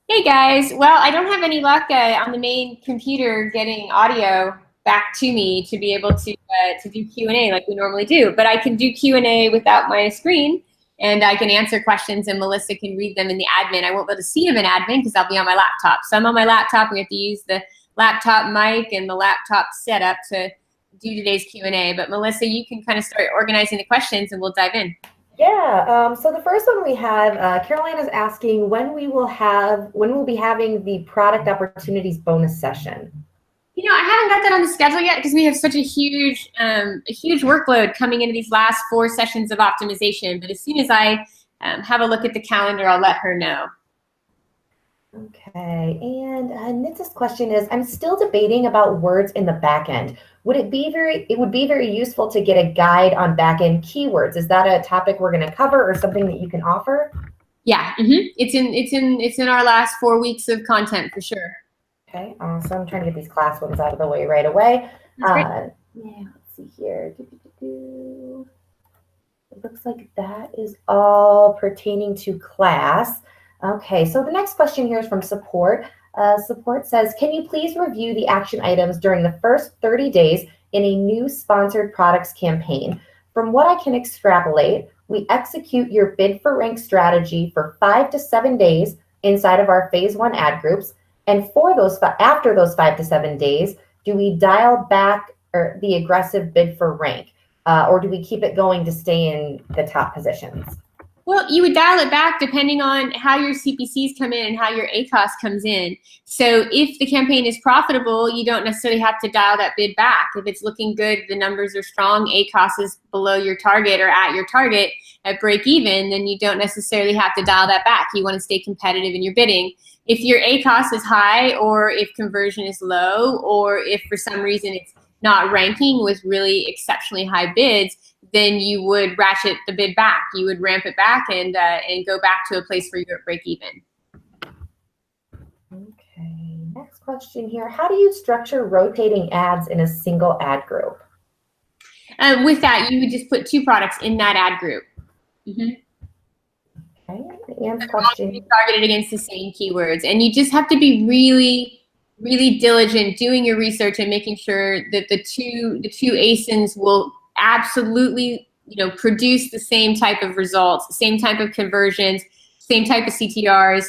Hey guys, well, I don't have any luck on the main computer getting audio back to me to be able to do Q&A like we normally do, but I can do Q&A without my screen, and I can answer questions, and Melissa can read them in the admin. I won't be able to see them in admin because I'll be on my laptop. So I'm on my laptop. We have to use the laptop mic and the laptop setup to do today's Q&A. But Melissa, you can kind of start organizing the questions, and we'll dive in. Yeah, so the first one we have, Caroline is asking when we'll be having the product opportunities bonus session. I haven't got that on the schedule yet because we have such a huge workload coming into these last 4 sessions of optimization. But as soon as I have a look at the calendar, I'll let her know. Okay, and Nitz's question is, I'm still debating about words in the backend. It would be very useful to get a guide on backend keywords. Is that a topic we're going to cover or something that you can offer? Yeah, it's in our last 4 weeks of content for sure. Okay, awesome. I'm trying to get these class ones out of the way right away. Yeah, let's see here. It looks like that is all pertaining to class. Okay, so the next question here is from support. Support says, can you please review the action items during the first 30 days in a new sponsored products campaign? From what I can extrapolate, we execute your bid for rank strategy for 5 to 7 days inside of our phase 1 ad groups. And for those after those 5 to 7 days, do we dial back the aggressive bid for rank? Or do we keep it going to stay in the top positions? Well, you would dial it back depending on how your CPCs come in and how your ACOS comes in. So if the campaign is profitable, you don't necessarily have to dial that bid back. If it's looking good, the numbers are strong, ACOS is below your target or at your target at break even, then you don't necessarily have to dial that back. You want to stay competitive in your bidding. If your ACOS is high, or if conversion is low, or if for some reason it's not ranking with really exceptionally high bids, then you would ratchet the bid back. You would ramp it back and go back to a place where you're at break even. Okay, next question here. How do you structure rotating ads in a single ad group? With that, you would just put 2 products in that ad group. Okay, Anne's question. Targeted against the same keywords, and you just have to be really diligent doing your research and making sure that the two ASINs will absolutely produce the same type of results, same type of conversions, same type of CTRs,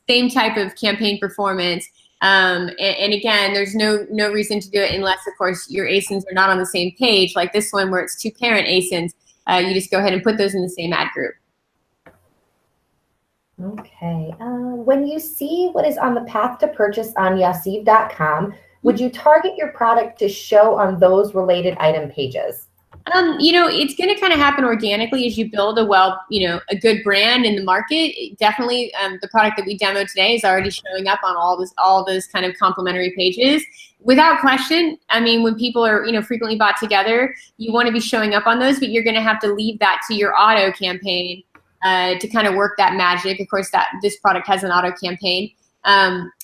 same type of campaign performance. And again, there's no reason to do it unless, of course, your ASINs are not on the same page, like this one where it's 2 parent ASINs. You just go ahead and put those in the same ad group. Okay. When you see what is on the path to purchase on Yassiv.com, would you target your product to show on those related item pages? It's going to kind of happen organically as you build a good brand in the market. Definitely, the product that we demoed today is already showing up on all those kind of complementary pages. Without question, I mean, when people are, frequently bought together, you want to be showing up on those, but you're going to have to leave that to your auto campaign to kind of work that magic. Of course, this product has an auto campaign.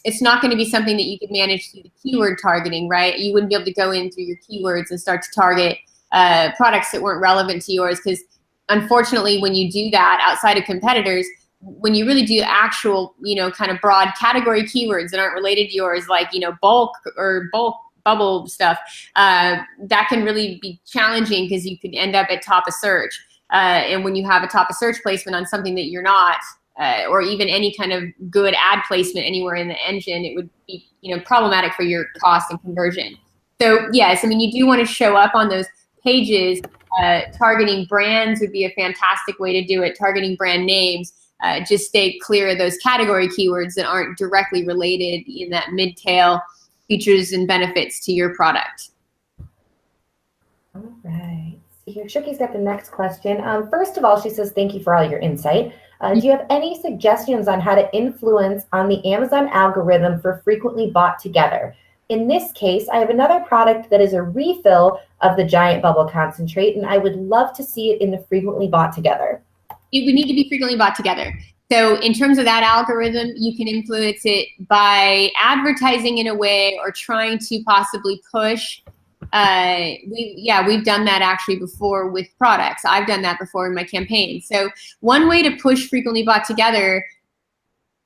It's not going to be something that you could manage through the keyword targeting, right? You wouldn't be able to go in through your keywords and start to target products that weren't relevant to yours, because unfortunately, when you do that outside of competitors, when you really do actual, kind of broad category keywords that aren't related to yours, like, bulk bubble stuff, that can really be challenging because you could end up at top of search. And when you have a top of search placement on something that you're not, or even any kind of good ad placement anywhere in the engine, it would be, problematic for your cost and conversion. So yes, I mean, you do want to show up on those pages. Targeting brands would be a fantastic way to do it. Targeting brand names. Just stay clear of those category keywords that aren't directly related in that mid-tail features and benefits to your product. All right. Here, Shuki's got the next question. First of all, she says, thank you for all your insight. Do you have any suggestions on how to influence on the Amazon algorithm for frequently bought together? In this case, I have another product that is a refill of the Giant Bubble Concentrate, and I would love to see it in the frequently bought together. It would need to be frequently bought together. So in terms of that algorithm, you can influence it by advertising in a way or trying to possibly push. We've done that actually before with products. I've done that before in my campaign. So one way to push frequently bought together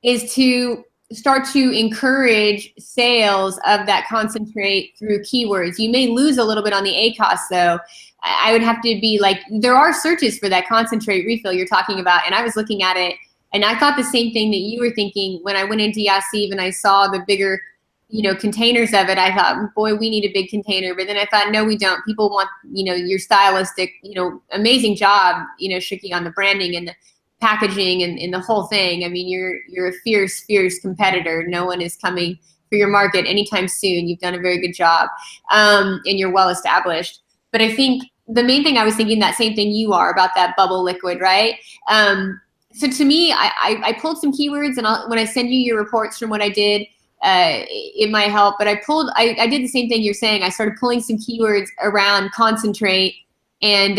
is to start to encourage sales of that concentrate through keywords. You may lose a little bit on the ACOS though. I would have to be like, there are searches for that concentrate refill you're talking about, and I was looking at it and I thought the same thing that you were thinking when I went into Yasiv and I saw the bigger, containers of it. I thought, boy, we need a big container. But then I thought, no, we don't. People want, your stylistic, amazing job, Shuki, on the branding and the packaging and the whole thing. I mean, you're a fierce competitor. No one is coming for your market anytime soon. You've done a very good job, and you're well established. But I think the main thing I was thinking, that same thing you are about that bubble liquid, right? So to me, I pulled some keywords, and when I send you your reports from what I did, it might help. But I did the same thing you're saying. I started pulling some keywords around concentrate and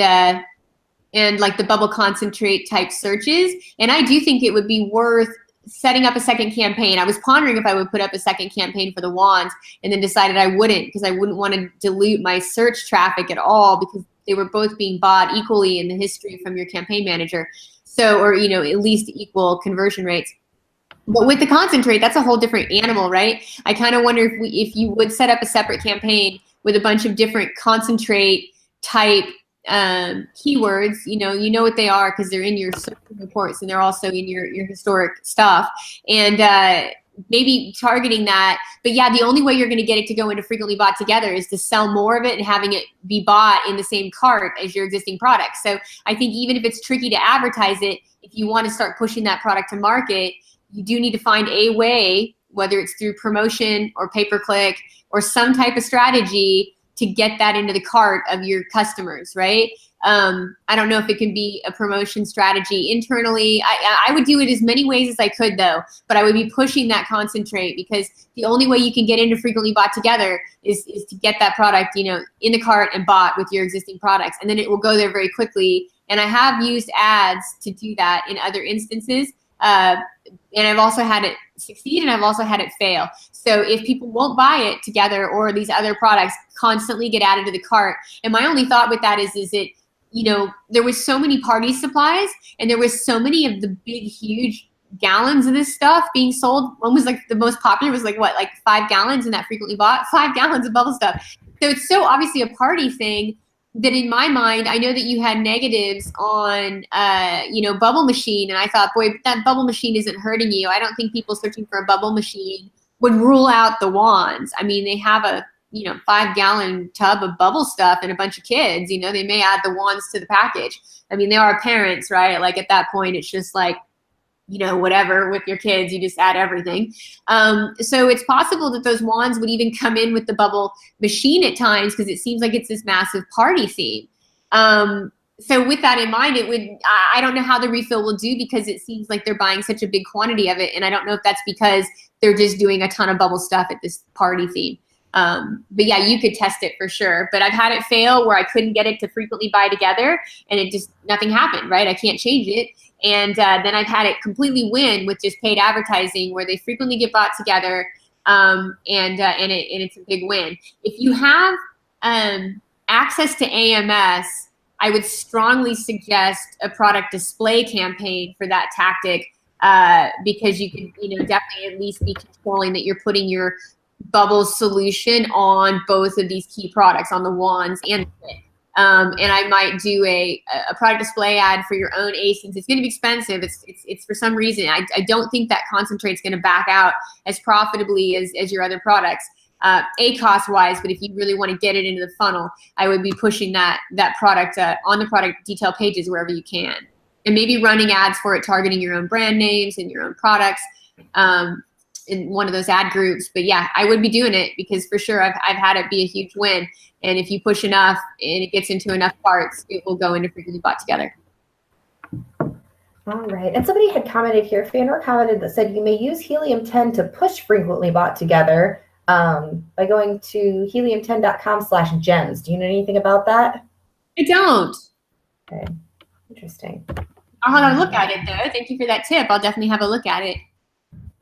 like the bubble concentrate type searches. And I do think it would be worth setting up a second campaign. I was pondering if I would put up a second campaign for the wands, and then decided I wouldn't, because I wouldn't want to dilute my search traffic at all, because they were both being bought equally in the history from your campaign manager. So, or, at least equal conversion rates. But with the concentrate, that's a whole different animal, right? I kind of wonder if you would set up a separate campaign with a bunch of different concentrate type keywords. You know what they are because they're in your search reports, and they're also in your historic stuff, and maybe targeting that. But yeah, the only way you're going to get it to go into frequently bought together is to sell more of it and having it be bought in the same cart as your existing product. So I think even if it's tricky to advertise it, if you want to start pushing that product to market, you do need to find a way, whether it's through promotion or pay-per-click or some type of strategy, to get that into the cart of your customers, right? I don't know if it can be a promotion strategy internally. I would do it as many ways as I could though, but I would be pushing that concentrate, because the only way you can get into frequently bought together is to get that product, in the cart and bought with your existing products, and then it will go there very quickly. And I have used ads to do that in other instances. And I've also had it succeed, and I've also had it fail. So if people won't buy it together, or these other products constantly get added to the cart, and my only thought with that is it, there was so many party supplies, and there was so many of the big, huge gallons of this stuff being sold. One was like the most popular was like 5 gallons in that frequently bought, 5 gallons of bubble stuff. So it's so obviously a party thing that in my mind, I know that you had negatives on, Bubble Machine. And I thought, boy, that Bubble Machine isn't hurting you. I don't think people searching for a Bubble Machine would rule out the wands. I mean, they have a, 5-gallon tub of bubble stuff and a bunch of kids, they may add the wands to the package. I mean, they are parents, right? Like at that point, it's just like, whatever with your kids, you just add everything. So it's possible that those wands would even come in with the Bubble Machine at times, because it seems like it's this massive party theme. So with that in mind, I don't know how the refill will do, because it seems like they're buying such a big quantity of it. And I don't know if that's because they're just doing a ton of bubble stuff at this party theme. But yeah, you could test it for sure. But I've had it fail where I couldn't get it to frequently buy together, and nothing happened, right? I can't change it. And then I've had it completely win with just paid advertising, where they frequently get bought together, and it's a big win. If you have access to AMS, I would strongly suggest a product display campaign for that tactic, because you could, definitely at least be controlling that you're putting your bubble solution on both of these key products, on the wands and the kit. And I might do a product display ad for your own ASINs. It's going to be expensive. It's for some reason. I don't think that concentrate's going to back out as profitably as your other products, ACOS wise. But if you really want to get it into the funnel, I would be pushing that product on the product detail pages wherever you can, and maybe running ads for it, targeting your own brand names and your own products in one of those ad groups. But yeah, I would be doing it, because for sure I've had it be a huge win. And if you push enough and it gets into enough parts, it will go into frequently bought together. All right. And somebody had commented here, Fandor commented that said you may use Helium 10 to push frequently bought together by going to helium10.com/gems. Do you know anything about that? I don't. Okay. Interesting. I'll have a look at it though. Thank you for that tip. I'll definitely have a look at it.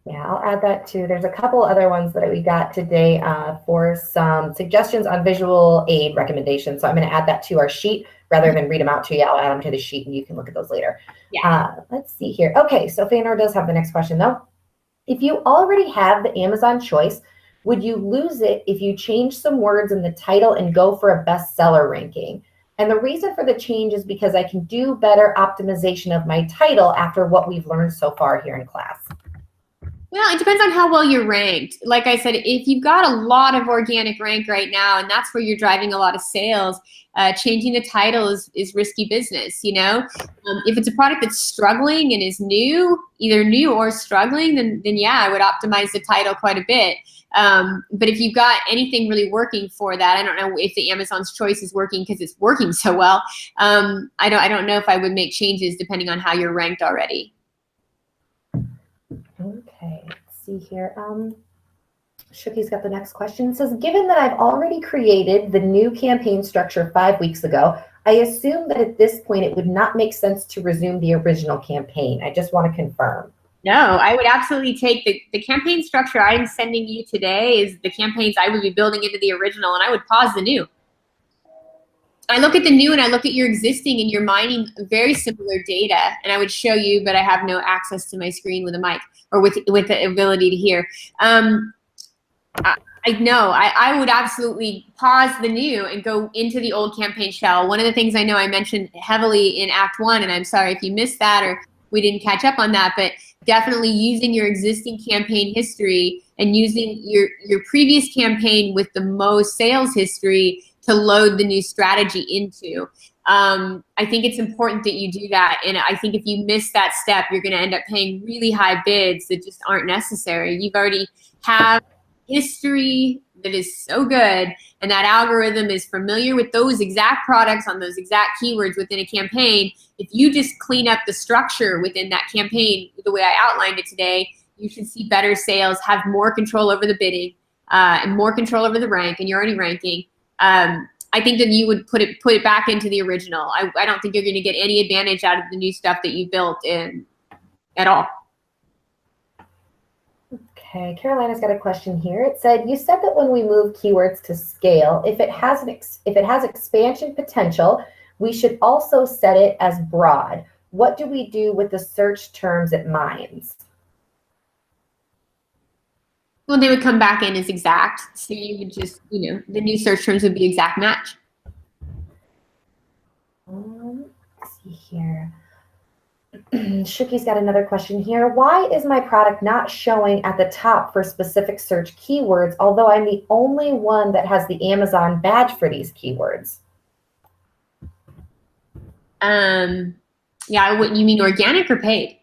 Yeah, I'll add that too. There's a couple other ones that we got today for some suggestions on visual aid recommendations. So I'm going to add that to our sheet rather than read them out to you. I'll add them to the sheet and you can look at those later. Yeah. Let's see here. Okay, so Fandor does have the next question though. If you already have the Amazon choice, would you lose it if you change some words in the title and go for a bestseller ranking? And the reason for the change is because I can do better optimization of my title after what we've learned so far here in class. Well, it depends on how well you're ranked. Like I said, if you've got a lot of organic rank right now, and that's where you're driving a lot of sales, changing the title is risky business, you know? If it's a product that's struggling and is new, either new or struggling, then yeah, I would optimize the title quite a bit. But if you've got anything really working for that, I don't know if the Amazon's choice is working because it's working so well. I don't know if I would make changes depending on how you're ranked already. Okay, let's see here. Shuki's got the next question. It says, given that I've already created the new campaign structure 5 weeks ago, I assume that at this point it would not make sense to resume the original campaign. I just want to confirm. No, I would absolutely take the campaign structure I'm sending you today is the campaigns I would be building into the original, and I would pause the new. I look at the new and I look at your existing, and you're mining very similar data, and I would show you, but I have no access to my screen with a mic or with the ability to hear. I would absolutely pause the new and go into the old campaign shell. One of the things I know I mentioned heavily in Act 1, and I'm sorry if you missed that or we didn't catch up on that, but definitely using your existing campaign history and using your previous campaign with the most sales history to load the new strategy into. I think it's important that you do that. And I think if you miss that step, you're going to end up paying really high bids that just aren't necessary. You've already have history that is so good, and that algorithm is familiar with those exact products on those exact keywords within a campaign. If you just clean up the structure within that campaign the way I outlined it today, you should see better sales, have more control over the bidding, and more control over the rank, and you're already ranking. I think that you would put it back into the original. I don't think you're going to get any advantage out of the new stuff that you built in at all. Okay, Carolina's got a question here. It said, you said that when we move keywords to scale, if it has expansion potential, we should also set it as broad. What do we do with the search terms it mines? Well, they would come back in as exact. So you would just, the new search terms would be exact match. Let's see here. Shuki's got another question here. Why is my product not showing at the top for specific search keywords, although I'm the only one that has the Amazon badge for these keywords? Yeah, you mean organic or paid?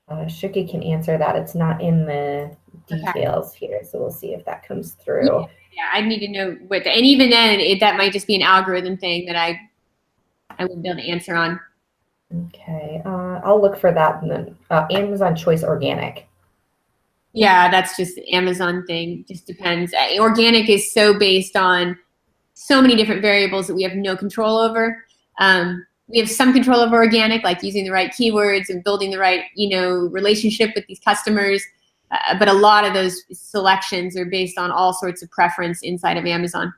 Shuki can answer that. It's not in the details here, so we'll see if that comes through. Yeah, I need to know what, and even then, that might just be an algorithm thing that I wouldn't be able to answer on. Okay, I'll look for that. And then Amazon Choice Organic. Yeah, that's just an Amazon thing. Just depends. Organic is so based on so many different variables that we have no control over. We have some control over organic, like using the right keywords and building the right, relationship with these customers. But a lot of those selections are based on all sorts of preference inside of Amazon.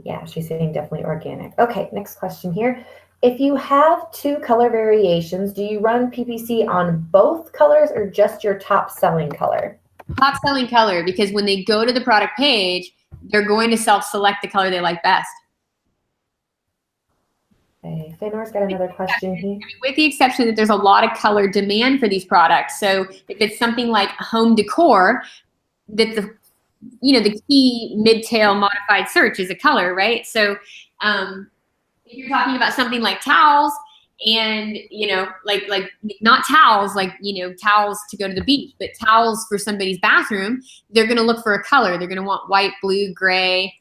Yeah, she's saying definitely organic. Okay, next question here. If you have 2 color variations, do you run PPC on both colors or just your top selling color? Top selling color, because when they go to the product page, they're going to self-select the color they like best. Okay, Fenor's got another question here. With the exception that there's a lot of color demand for these products. So if it's something like home decor, that the key mid-tail modified search is a color, right? So if you're talking about something like towels and, like not towels, like, towels to go to the beach, but towels for somebody's bathroom, they're going to look for a color. They're going to want white, blue, gray.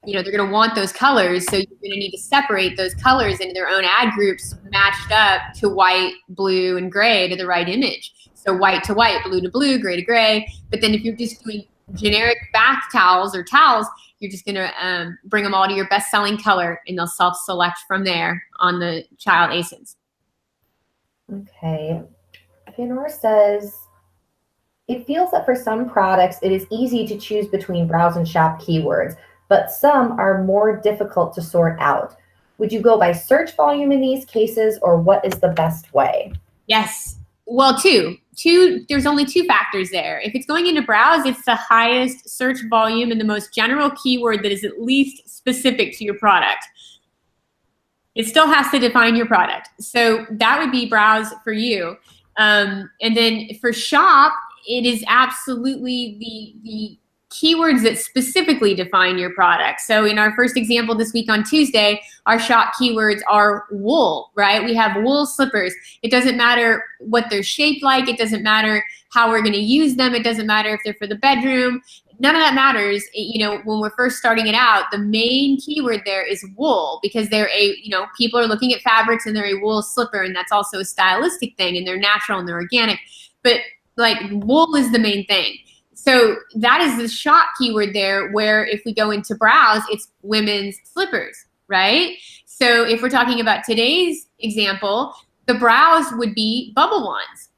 They're going to want those colors. So you're going to need to separate those colors into their own ad groups matched up to white, blue, and gray to the right image. So white to white, blue to blue, gray to gray. But then if you're just doing generic bath towels or towels, you're just going to bring them all to your best-selling color, and they'll self-select from there on the child ASINs. Okay. Fenor says, it feels that for some products, it is easy to choose between browse and shop keywords, but some are more difficult to sort out. Would you go by search volume in these cases, or what is the best way? Yes. Well, there's only two factors there. If it's going into browse, it's the highest search volume and the most general keyword that is at least specific to your product. It still has to define your product. So that would be browse for you. And then for shop, it is absolutely the keywords that specifically define your product. So in our first example this week on Tuesday, our shop keywords are wool, right? We have wool slippers. It doesn't matter what they're shaped like. It doesn't matter how we're going to use them. It doesn't matter if they're for the bedroom. None of that matters. When we're first starting it out, the main keyword there is wool, because people are looking at fabrics and they're a wool slipper, and that's also a stylistic thing, and they're natural and they're organic. But like wool is the main thing. So that is the shop keyword there, where if we go into browse, it's women's slippers, right? So if we're talking about today's example, the browse would be bubble wands.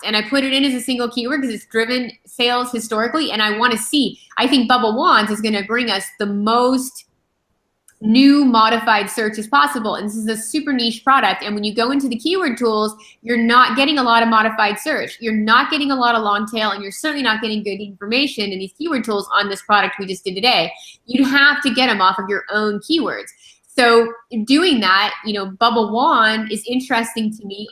And I put it in as a single keyword because it's driven sales historically, and I want to see. I think bubble wands is going to bring us the most new modified search as possible. And this is a super niche product. And when you go into the keyword tools, you're not getting a lot of modified search. You're not getting a lot of long tail, and you're certainly not getting good information in these keyword tools on this product we just did today. You have to get them off of your own keywords. So doing that, bubble wand is interesting to me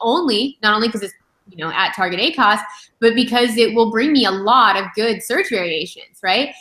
not only because it's at target ACOS, but because it will bring me a lot of good search variations, right?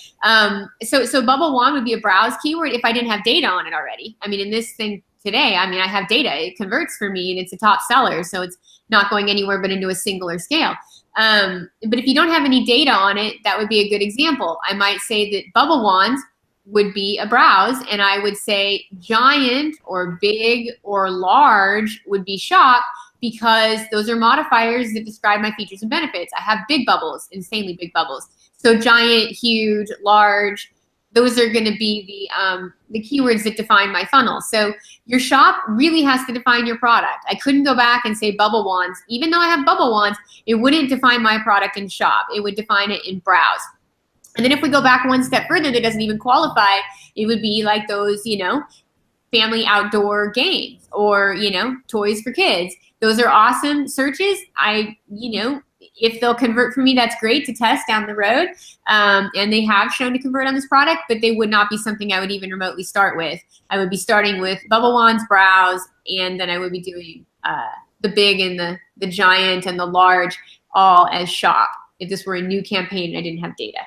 So bubble wand would be a browse keyword if I didn't have data on it already. I mean, in this thing today, I have data. It converts for me, and it's a top seller, so it's not going anywhere but into a singular scale. But if you don't have any data on it, that would be a good example. I might say that bubble wands would be a browse, and I would say giant or big or large would be shop, because those are modifiers that describe my features and benefits. I have big bubbles, insanely big bubbles. So giant, huge, large, those are going to be the keywords that define my funnel. So your shop really has to define your product. I couldn't go back and say bubble wands. Even though I have bubble wands, it wouldn't define my product in shop. It would define it in browse. And then if we go back one step further, that doesn't even qualify. It would be like those, family outdoor games, or, toys for kids. Those are awesome searches. If they'll convert for me, that's great to test down the road. And they have shown to convert on this product, but they would not be something I would even remotely start with. I would be starting with bubble wands, browse, and then I would be doing the big and the giant and the large all as shop if this were a new campaign and I didn't have data.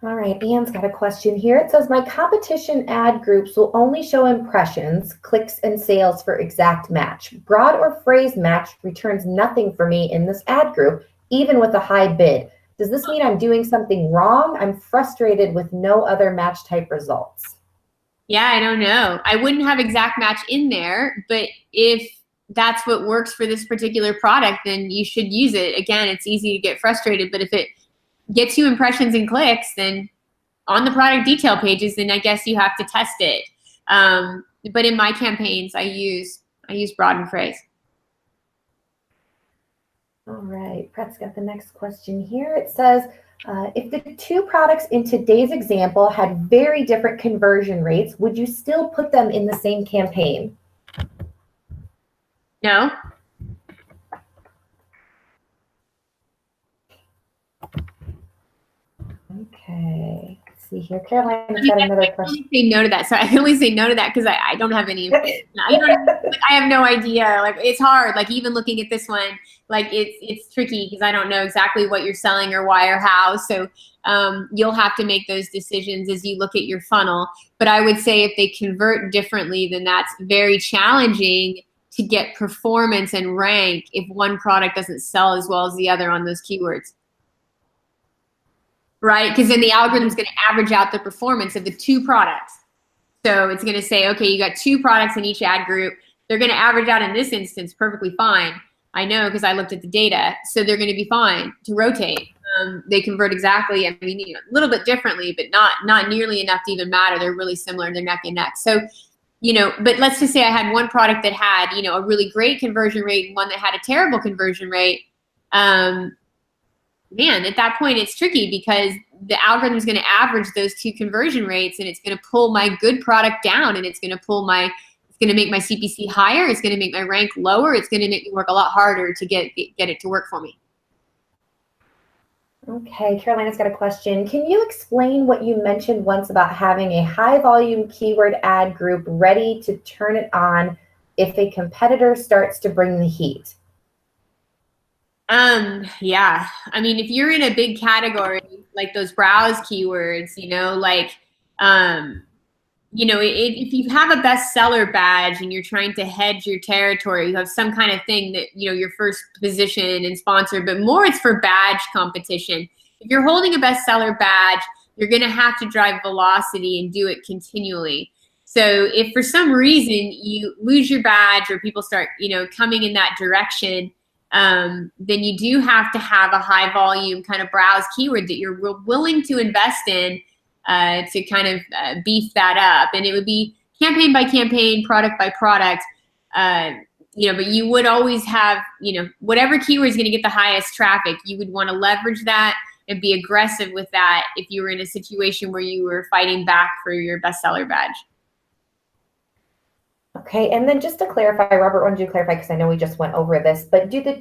All right, Anne's got a question here. It says, my competition ad groups will only show impressions, clicks, and sales for exact match. Broad or phrase match returns nothing for me in this ad group, even with a high bid. Does this mean I'm doing something wrong? I'm frustrated with no other match type results. Yeah, I don't know. I wouldn't have exact match in there, but if that's what works for this particular product, then you should use it. Again, it's easy to get frustrated, but if it gets you impressions and clicks, then on the product detail pages, then I guess you have to test it. But in my campaigns, I use broad and phrase. All right, Brett's got the next question here. It says, if the two products in today's example had very different conversion rates, would you still put them in the same campaign? No. Okay, let's see here. Carolina's got another question. I can only say no to that. So I can only say no to that because I don't have any. I have no idea. Like, it's hard. Like, even looking at this one, like it's tricky because I don't know exactly what you're selling or why or how. So you'll have to make those decisions as you look at your funnel. But I would say if they convert differently, then that's very challenging to get performance and rank if one product doesn't sell as well as the other on those keywords. Right? Because then the algorithm is going to average out the performance of the two products. So it's going to say, okay, you got two products in each ad group. They're going to average out in this instance perfectly fine. I know because I looked at the data. So they're going to be fine to rotate. They convert exactly, a little bit differently, but not nearly enough to even matter. They're really similar. They're neck and neck. So, but let's just say I had one product that had, a really great conversion rate and one that had a terrible conversion rate. Man, at that point, it's tricky because the algorithm is going to average those two conversion rates, and it's going to pull my good product down, and it's going to going to make my CPC higher. It's going to make my rank lower. It's going to make me work a lot harder to get it to work for me. Okay, Carolina's got a question. Can you explain what you mentioned once about having a high volume keyword ad group ready to turn it on if a competitor starts to bring the heat? Yeah. I mean, if you're in a big category, like those browse keywords, if you have a bestseller badge and you're trying to hedge your territory, you have some kind of thing that, your first position and sponsor, but more it's for badge competition. If you're holding a bestseller badge, you're going to have to drive velocity and do it continually. So if for some reason you lose your badge or people start, coming in that direction, then you do have to have a high volume kind of browse keyword that you're willing to invest in to kind of beef that up. And it would be campaign by campaign, product by product, but you would always have, whatever keyword is going to get the highest traffic, you would want to leverage that and be aggressive with that if you were in a situation where you were fighting back for your bestseller badge. Okay, and then just to clarify, Robert wanted you to clarify because I know we just went over this, but do the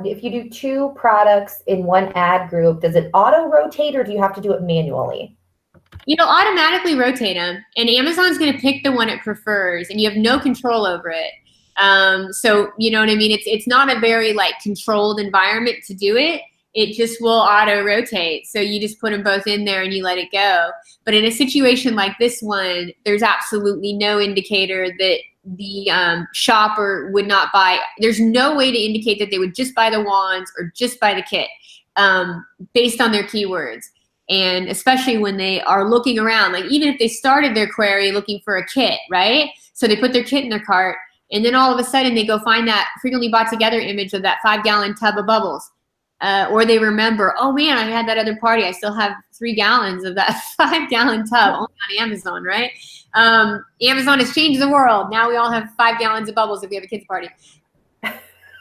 if you do two products in one ad group, does it auto rotate or do you have to do it manually? Automatically rotate them, and Amazon's going to pick the one it prefers, and you have no control over it. So you know what I mean? It's not a very controlled environment to do it. It just will auto rotate. So you just put them both in there and you let it go. But in a situation like this one, there's absolutely no indicator that the shopper would not buy. There's no way to indicate that they would just buy the wands or just buy the kit based on their keywords. And especially when they are looking around, even if they started their query looking for a kit, right? So they put their kit in their cart, and then all of a sudden they go find that frequently bought together image of that 5-gallon tub of bubbles. Or they remember, oh man, I had that other party. I still have 3 gallons of that 5-gallon tub only on Amazon, right? Amazon has changed the world. Now we all have 5 gallons of bubbles if we have a kids party.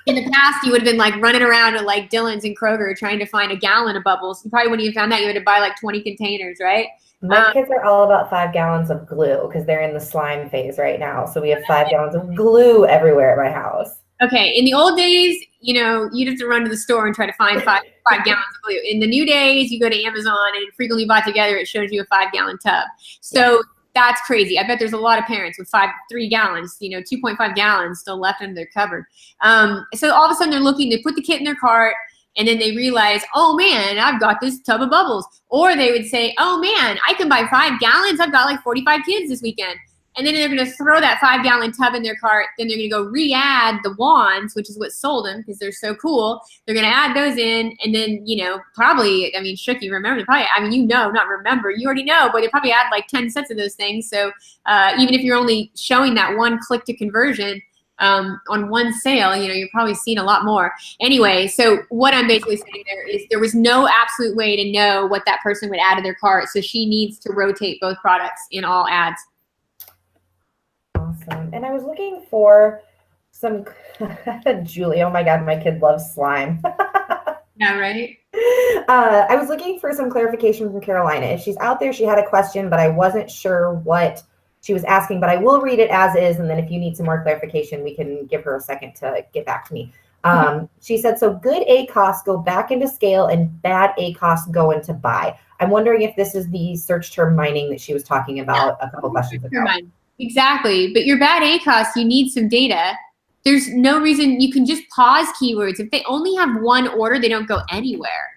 In the past, you would have been running around at Dillon's and Kroger trying to find a gallon of bubbles. You probably wouldn't even found that. You had to buy 20 containers, right? My kids are all about 5 gallons of glue because they're in the slime phase right now. So we have 5 gallons of glue everywhere at my house. Okay. In the old days, you'd have to run to the store and try to find 5 gallons of glue. In the new days, you go to Amazon and frequently bought together, it shows you a 5-gallon tub. So that's crazy. I bet there's a lot of parents with 3 gallons, 2.5 gallons still left under their cupboard. So all of a sudden they're looking, they put the kit in their cart, and then they realize, oh man, I've got this tub of bubbles. Or they would say, oh man, I can buy 5 gallons. I've got 45 kids this weekend. And then they're going to throw that 5-gallon tub in their cart. Then they're going to go re-add the wands, which is what sold them because they're so cool. They're going to add those in. And then, probably, Shooky, remember, not remember, you already know, but they probably add 10 sets of those things. So even if you're only showing that one click to conversion on one sale, you're probably seeing a lot more. Anyway, so what I'm basically saying there is there was no absolute way to know what that person would add to their cart. So she needs to rotate both products in all ads. Awesome. And I was looking for some, Julie, oh my God, my kid loves slime. Yeah, right? I was looking for some clarification from Carolina. If she's out there, she had a question, but I wasn't sure what she was asking, but I will read it as is. And then if you need some more clarification, we can give her a second to get back to me. She said, so good ACOS go back into scale and bad ACOS go into buy. I'm wondering if this is the search term mining that she was talking about a couple questions ago. Exactly. But your bad ACOS, you need some data. There's no reason you can just pause keywords. If they only have one order, they don't go anywhere,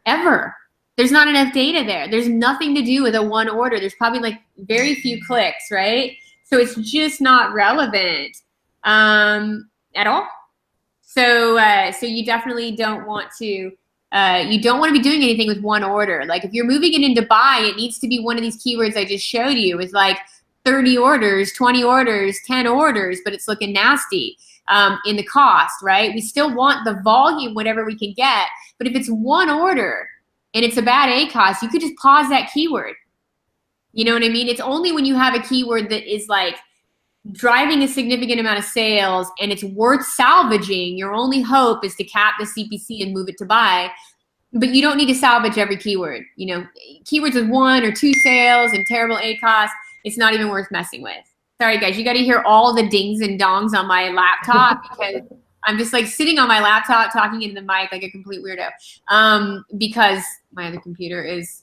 ever. There's not enough data there. There's nothing to do with a one order. There's probably very few clicks, right? So it's just not relevant at all. So you definitely don't want to, you don't want to be doing anything with one order. If you're moving it into buy, it needs to be one of these keywords I just showed you. It's 30 orders, 20 orders, 10 orders, but it's looking nasty in the cost, right? We still want the volume, whatever we can get. But if it's one order and it's a bad ACOS, you could just pause that keyword. You know what I mean? It's only when you have a keyword that is driving a significant amount of sales and it's worth salvaging, your only hope is to cap the CPC and move it to buy. But you don't need to salvage every keyword. Keywords with 1 or 2 sales and terrible ACOS, it's not even worth messing with. Sorry, guys. You got to hear all the dings and dongs on my laptop because I'm just like sitting on my laptop talking into the mic like a complete weirdo because my other computer is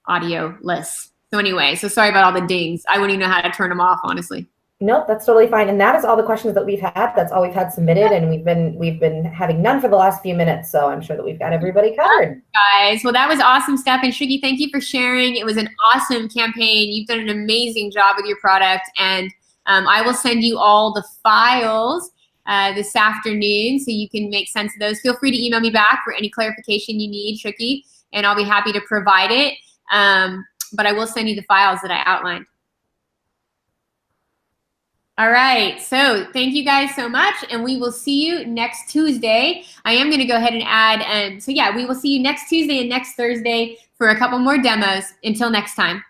audio-less. So anyway, so sorry about all the dings. I wouldn't even know how to turn them off, honestly. Nope, that's totally fine. And that is all the questions that we've had. That's all we've had submitted, and we've been having none for the last few minutes. So I'm sure that we've got everybody covered. Guys, well, that was awesome stuff. And Shruti, thank you for sharing. It was an awesome campaign. You've done an amazing job with your product, and I will send you all the files this afternoon so you can make sense of those. Feel free to email me back for any clarification you need, Shruti, and I'll be happy to provide it. But I will send you the files that I outlined. All right, so thank you guys so much, and we will see you next Tuesday. I am going to go ahead and add, so yeah, we will see you next Tuesday and next Thursday for a couple more demos. Until next time.